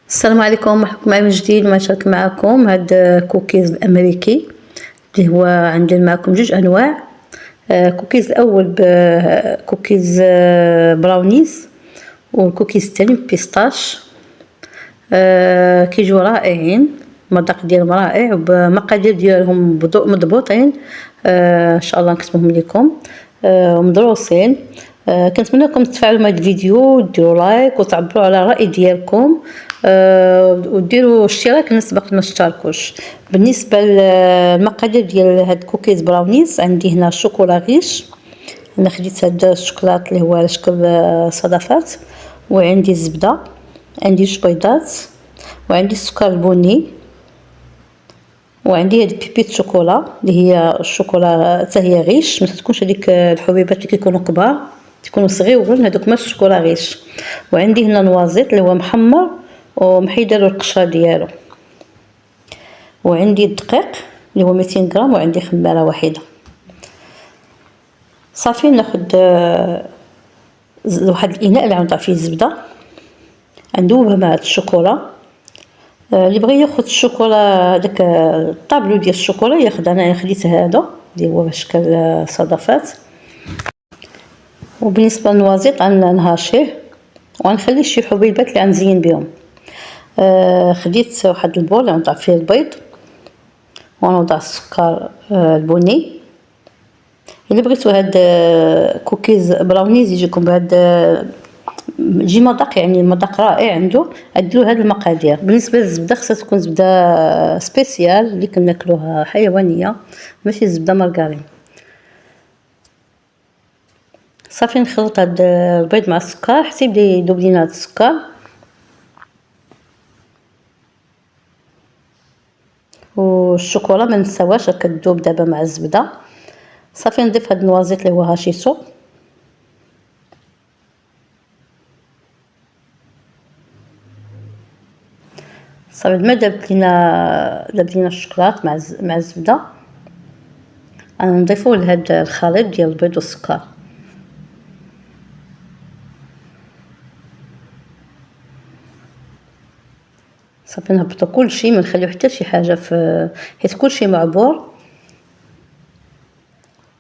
السلام عليكم، مرحبا معي من جديد. ما نشارك معكم هاد كوكيز الامريكي اللي هو عندي معكم جوج انواع. كوكيز الاول بكوكيز براونيز، والكوكيز الثاني بيستاش. كيجوا رائعين، المذاق ديالهم رائع وبمقادير ديالهم مضبوطين. ان شاء الله نكتبهم لكم ومدروسين. كنتمنىكم تفعلوا مع الفيديو وديروا لايك وتعبروا على الراي ديالكم، وديروا اشتراك الناس باقي ما اشتركوش. بالنسبه للمقادير ديال هاد كوكيز براونيز، عندي هنا شوكولا غيش. انا خديت هاد الشوكولات اللي هو على شكل صدفات، وعندي الزبده، عندي جوج بيضات، وعندي السكر البني، وعندي هاد بيبيت شوكولا اللي هي الشوكولا حتى هي غيش، ما تكونش هذيك الحبيبات اللي كيكونوا كبار، تكونوا صغيورين، هذوك ماشي الشوكولا غيش. وعندي هنا نوازيط اللي هو محمر ومحيده له القشره ديالو، وعندي الدقيق اللي هو 200 غرام، وعندي خماره واحده. صافي ناخذ واحد الاناء اللي غنضع فيه الزبده، ندوبها مع الشوكولا. اللي بغى ياخذ الشوكولا داك الطابلو ديال الشوكولا ياخذ. انا خديت هذا اللي هو بشكل صدفات. وبالنسبه للنوازيط غنهاشيه وغنخلي شي حبيبات اللي غنزين بهم. خديت واحد البول غنضع فيه البيض، ونوضع السكر البني. الا بغيتو هاد كوكيز براونيز يجيكم بهاد يجي مذاق، يعني مذاق رائع عنده، اديروا هاد المقادير. بالنسبه للزبده خصها تكون زبده سبيسيال اللي كناكلوها حيوانيه، ماشي زبده مارغرين. صافي نخلط هاد البيض مع السكر حتى يبدا يذوب لينا هاد السكر. والشوكولا ما نساوهاش كتذوب دابا مع الزبده. صافي نضيف هاد النوازيط اللي هو هاشيسو، صافي ما دابت لينا الشوكولات مع الزبده. غنضيفوه لهاد الخليط ديال البيض والسكر. صافي نهبطو كلشي، ما نخليو حتى شي حاجه حيت كلشي معبور،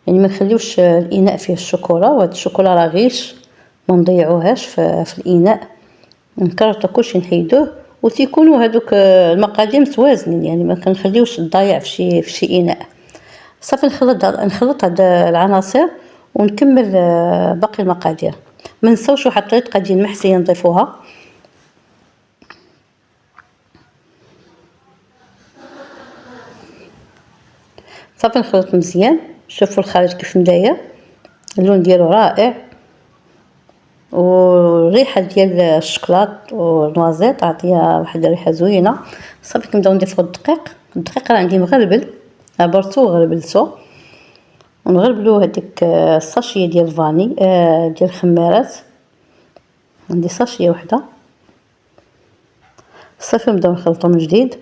يعني ما نخليوش الاناء فيه الشوكولا. وهاد الشوكولا راه غيش، ما نضيعوهاش في الاناء، نكرطو كلشي نحيدوه. وتيكونوا هادوك المقادير متوازنين، يعني ما كنخليوش الضايع في شي اناء. صافي نخلط هاد العناصر ونكمل باقي المقادير. ما نساوش واحد الطريقه ديال المحسيه نضيفوها. صافي نخلط مزيان. شوفوا الخليط كيف داير، اللون ديالو رائع، والريحه ديال الشوكولات والنوازيط عطيها واحد الريحه زوينه. صافي كنبداو نضيفو الدقيق راه عندي مغربل، عبرتو وغربلتو. ونغربلو هذيك الساشيه ديال الفاني ديال الخمارات، عندي ساشيه وحده. صافي نبداو نخلطو من جديد.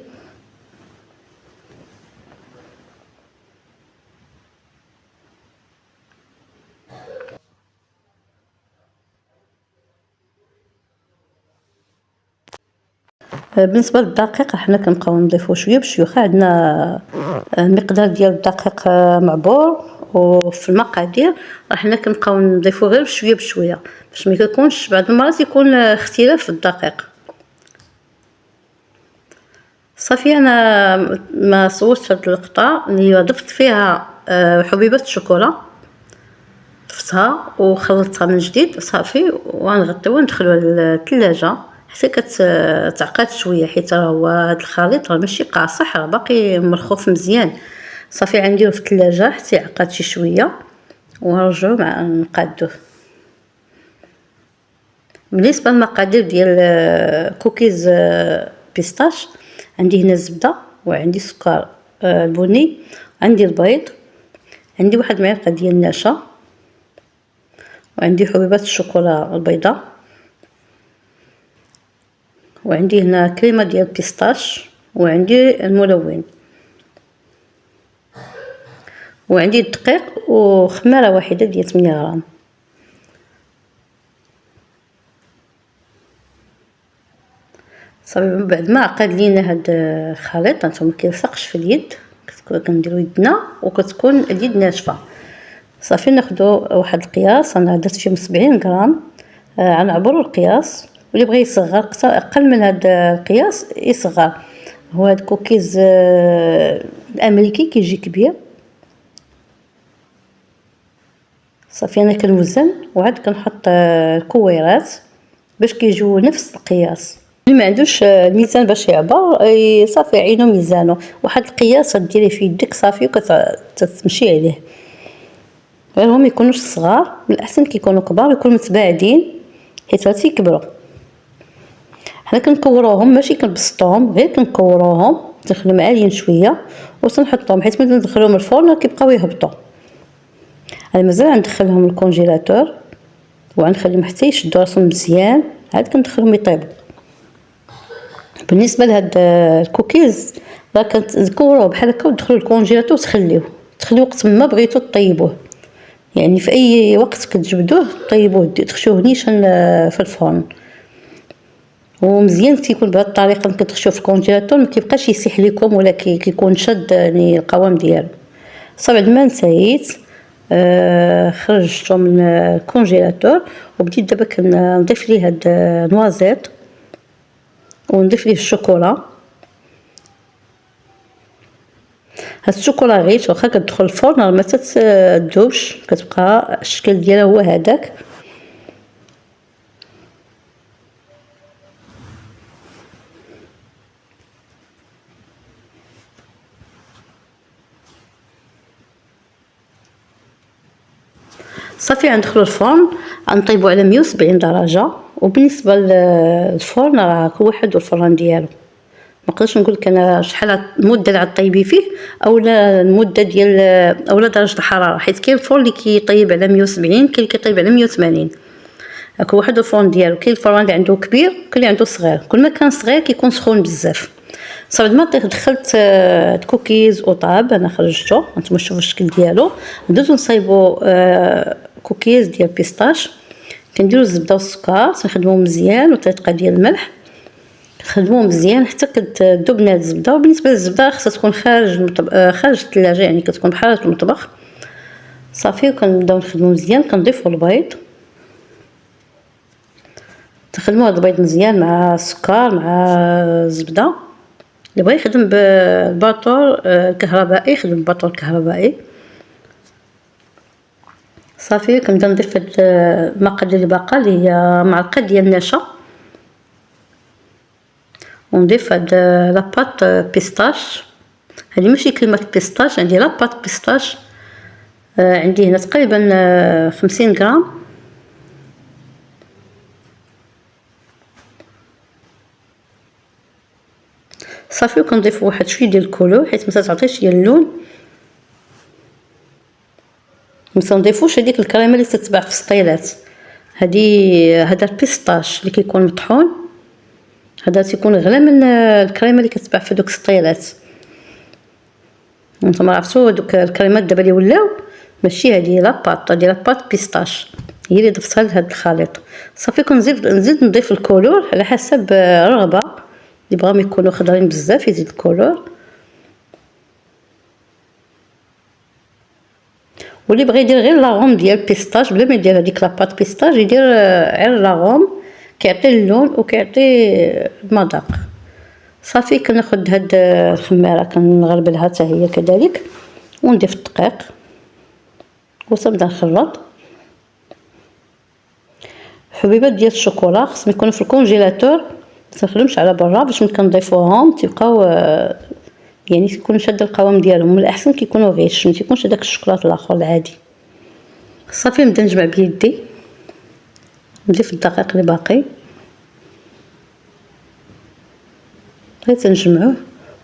بالنسبه للدقيق حنا كنبقاو نضيفو شويه بشويه، عندنا مقدار ديال الدقيق معبور، وفي المقادير حنا كنبقاو نضيفو غير بشويه بشويه باش ما يكونش بعض المرات يكون اختلاف في الدقيق. صافي انا ما صورتش هاد اللقطه اللي ضفت فيها حبيبات الشوكولا، ضفتها وخلطتها من جديد. صافي وغنغطيو وندخلوها للثلاجه حتى كتعقد شويه، حيت راه هو هذا الخليط راه ماشي قاصح، راه باقي مرخوف مزيان. صافي غنديروه في الثلاجه حتى يعقد شي شويه ونرجعو مع نقادوه. بالنسبه للمقادير ديال كوكيز بيستاش، عندي هنا الزبده، وعندي السكر البني، عندي البيض، عندي واحد المعلقه ديال النشا، وعندي حبيبات الشوكولا البيضاء، وعندي هنا كريمه ديال البيستاش، وعندي الملون، وعندي الدقيق وخماره واحده ديال 8 غرام. صافي من بعد ما عقد لينا هاد الخليط هانتوما مكيلصقش في اليد، كنديرو يدنا وكتكون اليد ناشفه. صافي ناخدو واحد القياس، انا درت فيه 70 غرام، غنعبرو القياس، واللي بغى يصغر اقل من هاد القياس يصغر. هو هاد الكوكيز الامريكي كيجي كبير. صافي انا كنوزن وعاد كنحط الكويرات باش كيجيو نفس القياس. اللي ما عندوش الميزان باش يعبر صافي عينو ميزانو، واحد القياس ديريه في يدك صافي وكتمشي عليه. غير هما ميكونوش صغار، من الاحسن كيكونوا كبار يكونوا متباعدين حيت غادي يكبروا. حنا كنكوروهم ماشي كنبسطوهم، غير كنكوروهم تنخليهم عاليين شويه وتنحطهم، حيت ملي ندخلوهم الفرن كيبقاو يهبطوا. انا مازال غندخلهم الكونجيلاتور وغنخليهم حتى يشدوا راسهم مزيان، عاد كندخلهم يطيبوا. بالنسبه لهاد الكوكيز راه كنكوروه بحال هكا وتدخلوا الكونجيلاتور وتخليوه وقت ما بغيتو طيبوه، يعني في اي وقت كتجبدوه طيبوه تخشوه نيشان في الفرن. ومزيان تيكون بهذه الطريقه كتخشوه في الكونجيلاتور ما كيبقاش يسيح لكم ولا كيكون شاد يعني القوام ديالو. صافي بعد ما نسيت خرجته من الكونجيلاتور وبديت دابا كنضيف ليه هاد نوازيط ونضيف ليه الشوكولا. هاد الشوكولا غير واخا كتدخل الفرن راه ما تتذوبش، كتبقى الشكل ديالها هو هذاك. صافي غندخلو الفرن غنطيبو على 170 درجه. وبالنسبه للفرن راه كل واحد والفران ديالو، ما نقدرش نقول لك انا شحال المده اللي غطيبي فيه اولا المده ديال اولا درجه الحراره، حيت كاين الفرن اللي كيطيب على 170، كاين اللي كيطيب على 180. كل واحد الفرن ديالو، كاين الفران اللي عنده كبير كاين اللي عنده صغير. كل ما كان صغير كيكون سخون بزاف. صافي ما دخلت الكوكيز وطاب، انا خرجته هانتوما شوفوا الشكل ديالو. ندوزو نصايبو كوكيز ديال بيستاش، كنديرو الزبده والسكر تنخدموه مزيان وطريقه ديال الملح، نخدموه مزيان حتى كتذوب لنا الزبده. وبالنسبه للزبده خاصها تكون خارج الثلاجه، يعني كتكون بحال المطبخ. صافي وكنبداو نخدمو مزيان. كنضيفو البيض، تخدموا هذا البيض مزيان مع السكر مع الزبده. اللي بغى يخدم بالباطور الكهربائي يخدم بالباطور الكهربائي. صافي كنبدا نضيف هاد المقادير اللي باقا اللي هي معلقه ديال النشا، ونضيف هاد لاباط بيستاش. هذه ماشي كلمه بيستاش، عندي لاباط بيستاش، عندي هنا تقريبا 50 غرام. صافي وكنضيف واحد شويه ديال الكولور حيت ما تعطيش ديال اللون. ما نضيفوش هذيك الكريمه اللي تتباع في السطيلات، هذا البيستاش اللي كيكون مطحون، هذا تيكون غلا من الكريمه اللي كتباع في دوك السطيلات. نتوما عرفتوا دوك الكريمات دابا اللي ولاو ماشي هذه لاباط، هذه لاباط بيستاش هي اللي ضفتها لهذا الخليط. صافي نزيد نضيف الكولور على حسب الرغبه، اللي بغاهم يكونوا خضرين بزاف يزيد الكولور، واللي بغى يدير غير لاغوم ديال البيستاش بلا ما يدير هذيك لاباط بيستاش يدير غير لاغوم، كيعطي اللون وكيعطي المذاق. صافي كناخذ هاد الخميره كنغربلها حتى هي كذلك ونضيف الدقيق وتنبدا نخلط. حبيبات ديال الشوكولا خصهم يكونوا في الكونجيلاتور، ما تنخليهمش على برا باش ملي كنضيفوهم تيبقاو يعني تيكون شاد القوام ديالهم. من الاحسن كيكونوا غيش، ما تيكونش داك الشوكولاط الاخر العادي. صافي نبدا نجمع بيدي، نضيف الدقيق اللي باقي غير تنجمعوه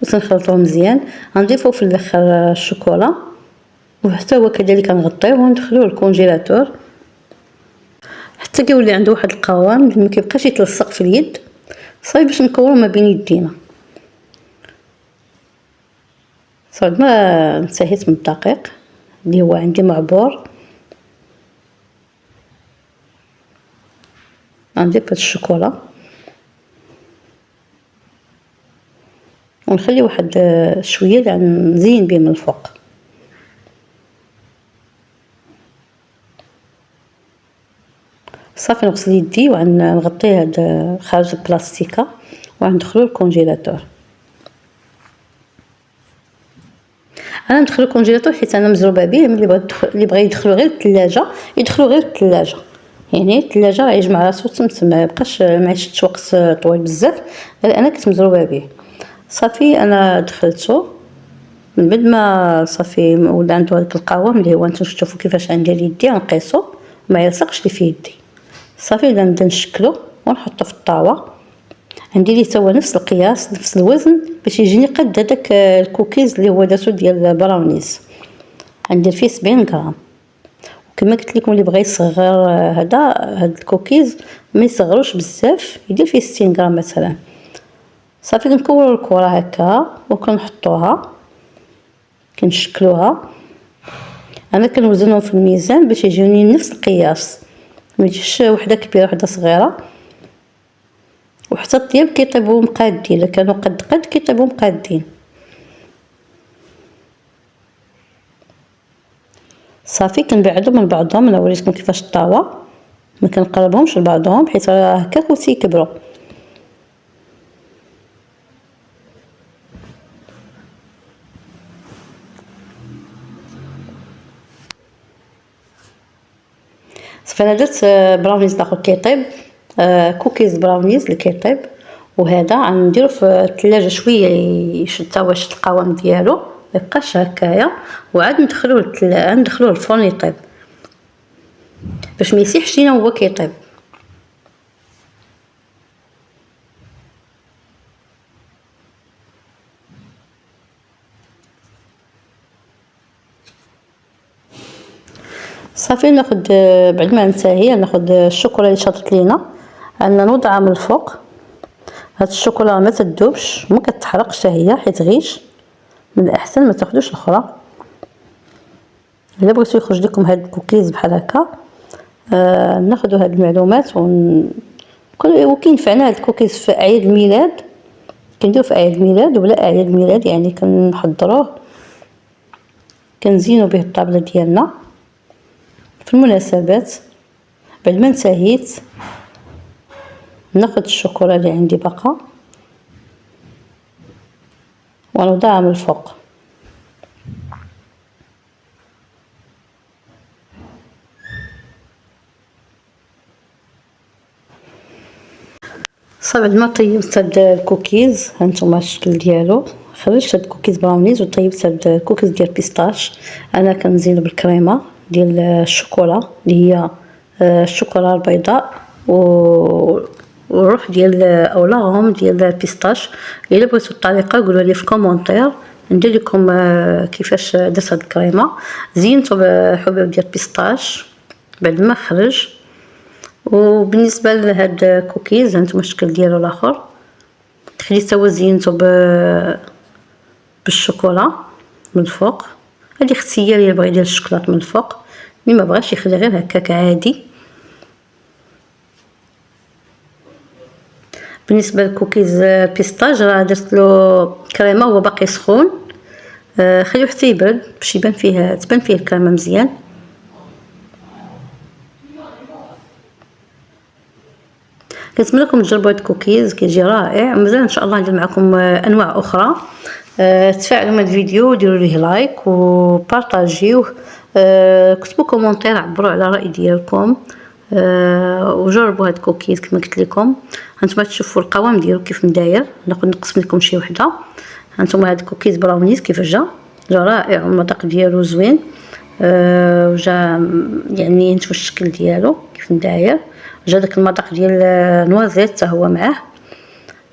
وتنخلطوه مزيان. غنضيفو في الاخر الشوكولا وحتى هو كذلك غنغطيوه وندخلوه الكونجيلاتور حتى كيولي عنده واحد القوام اللي ما كيبقاش يتلصق في اليد. صافي باش نكورو ما بين يدينا. صافي ما انتهيت من الدقيق اللي هو عندي معبور، غنضيف هاد الشوكولا ونخلي واحد شويه يعني نزين به من الفوق. صافي نغسل يدي وغنغطي هاد خارج البلاستيكه وغندخلو الكونجيلاتور. انا ندخلو الكونجيلاتور حيت انا مزروبه به. اللي بغى يدخلو غير الثلاجه يدخلو غير الثلاجه، يعني الثلاجه راه يجمع راسو تما ما يبقاش ما يشدش وقت طويل بزاف. غير انا كنت مزروبه به. صافي انا دخلتو من بعد ما صافي ولا عنده هذاك القوام اللي هو نتوما تشوفوا كيفاش غندير يدي غنقيسو ما يلصقش لي في يدي. صافي نبدا نشكلو ونحطو في الطاوه. عندي ليه توا نفس القياس نفس الوزن باش يجيني قد هذاك الكوكيز اللي هو داتو ديال البراونيز. غندير فيه 70 غرام. وكما قلت لكم اللي بغى يصغر هاد الكوكيز ما يصغروش بزاف، يدير فيه 60 غرام مثلا. صافي كنكورو الكره هكا وكنحطوها كنشكلوها. انا كنوزنهم في الميزان باش يجوني نفس القياس، ما يجيش وحده كبيره وحده صغيره. وحتى الطياب كيطيبوا مقادين، الا كانوا قد كيطيبوا مقادين. صافي كنبعدهم من بعضهم. انا وريتكم كيفاش الطاوه ما كنقربهمش لبعضهم حيت راه هكاك وتيكبروا. صافي انا درت براونيز الاخر كيطيب، كوكيز براونيز اللي كيطيب. وهذا غنديرو في الثلاجه شويه يشد تا واش القوام ديالو ما يبقاش هكايا، وعاد ندخلوه الفرن يطيب باش ما يسيحش لينا وهو كيطيب. صافي ناخذ بعد ما ننتهي ناخذ الشوكولا اللي شاطت لينا عندنا نوضعها من الفوق. هاد الشوكولا ما تذوبش ما كتحرقش هي حيت غيش، من الاحسن ما تاخذوش الاخرى. الا بغيتو يخرج لكم هاد الكوكيز بحال هكا ناخذوا هاد المعلومات وكينفعنا هاد الكوكيز في اعياد الميلاد. كنديرو في اعياد الميلاد ولا اعياد الميلاد يعني كنحضروه كنزينو به الطابله ديالنا في المناسبات. بعد ما انتهيت ناخذ الشوكولا اللي عندي باقا ونوضعها من الفوق. صافي بعد ما طيبت هاد الكوكيز هانتوما الشكل ديالو. خرجت هاد الكوكيز براونيز وطيبت هاد الكوكيز ديال بيستاش. انا كنزينو بالكريمه ديال الشوكولا اللي هي الشوكولا البيضاء وروح ديال او لاغوم ديال البيستاش. الا بغيتو الطريقه قولوا لي في كومونتير ندير لكم كيفاش درت هاد الكريمه. زينته بحبوب ديال البيستاش بعد ما خرج. وبالنسبه لهاد الكوكيز هانتوما الشكل ديالو الاخر خليت هو زينته بالشوكولا من الفوق. هذه اختياريه اللي بغى يدير الشوكولات من الفوق، اللي ما بغاش يخلي غير هكاك عادي. بالنسبه للكوكيز بيستاج راه درت له كريمه وهو باقي سخون. خليوه حتى يبرد باش تبان فيه الكريمه مزيان. كنتمنى لكم تجربوا هاد الكوكيز كيجي رائع. مازال ان شاء الله ندير معكم انواع اخرى. تفاعلوا مع الفيديو وديروا ليه لايك وبارطاجيوه. كتبوا كومونتير عبروا على الراي ديالكم. وجربوا هاد الكوكيز كما قلت لكم. هانتوما تشوفوا القوام ديالو كيف داير. ناخذ نقسم لكم شي وحده. هانتوما هاد الكوكيز براونيز كيف جا رائع والمذاق ديالو زوين. وجا يعني نشوف الشكل ديالو كيف داير. جا داك المذاق ديال نوازيت حتى هو معاه،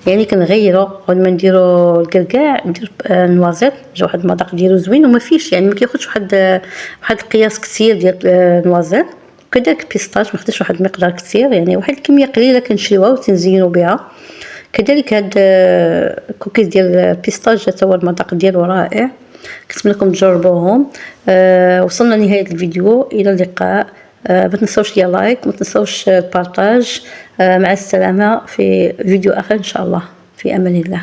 يعني كنغيرو قبل ما نديرو الكركاع ندير نوازيت. جا واحد المذاق ديالو زوين وما فيش يعني ما كياخذش واحد القياس كثير ديال نوازيت. كذلك بيستاش ما خدش واحد المقدار كثير، يعني واحد الكميه قليله كنشريوها وتنزينوا بها. كذلك هاد الكوكيز ديال البيستاش حتى هو المذاق ديالو رائع. كنتمنى لكم تجربوهم. وصلنا لنهايه الفيديو، الى اللقاء. ما تنسوش ديال لايك، ما تنسوش البارطاج. مع السلامه في فيديو اخر ان شاء الله، في امان الله.